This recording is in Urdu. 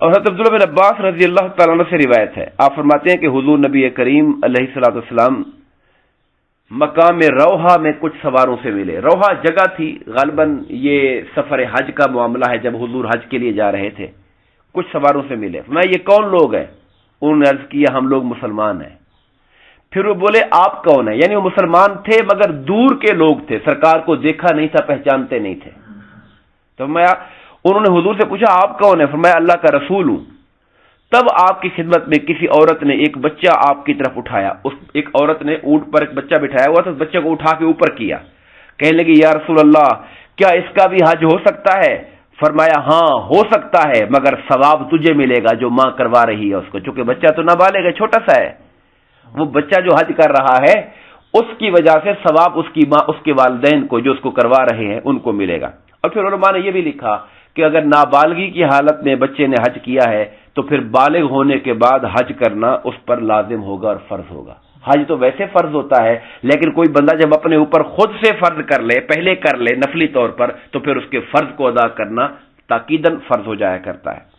اور حضرت عبداللہ بن عباس رضی اللہ تعالیٰ عنہ سے روایت ہے، آپ فرماتے ہیں کہ حضور نبی کریم علیہ الصلوۃ والسلام مقام روحہ میں کچھ سواروں سے ملے۔ روحہ جگہ تھی، غالباً یہ سفر حج کا معاملہ ہے، جب حضور حج کے لیے جا رہے تھے، کچھ سواروں سے ملے۔ میں یہ کون لوگ ہیں؟ انہوں نے عرض کیا ہم لوگ مسلمان ہیں۔ پھر وہ بولے آپ کون ہیں؟ یعنی وہ مسلمان تھے مگر دور کے لوگ تھے، سرکار کو دیکھا نہیں تھا، پہچانتے نہیں تھے۔ تو انہوں نے حضور سے پوچھا آپ کون ہیں؟ فرمایا اللہ کا رسول ہوں۔ تب آپ کی خدمت میں کسی عورت نے ایک بچہ آپ کی طرف اٹھایا، ایک عورت نے اونٹ پر ایک بچہ بٹھایا ہوا تھا، اس بچے کو اٹھا کے اوپر کیا، کہنے لگی یا رسول اللہ کیا اس کا بھی حج ہو سکتا ہے؟ فرمایا ہاں ہو سکتا ہے، مگر ثواب تجھے ملے گا جو ماں کروا رہی ہے اس کو، چونکہ بچہ تو نابالغ ہے، چھوٹا سا ہے، وہ بچہ جو حج کر رہا ہے اس کی وجہ سے ثواب اس کی ماں، اس کے والدین کو جو اس کو کروا رہے ہیں ان کو ملے گا۔ اور پھر علماء نے یہ بھی لکھا کہ اگر نابالغی کی حالت میں بچے نے حج کیا ہے تو پھر بالغ ہونے کے بعد حج کرنا اس پر لازم ہوگا اور فرض ہوگا۔ حج تو ویسے فرض ہوتا ہے، لیکن کوئی بندہ جب اپنے اوپر خود سے فرض کر لے، پہلے کر لے نفلی طور پر، تو پھر اس کے فرض کو ادا کرنا تاکیداً فرض ہو جایا کرتا ہے۔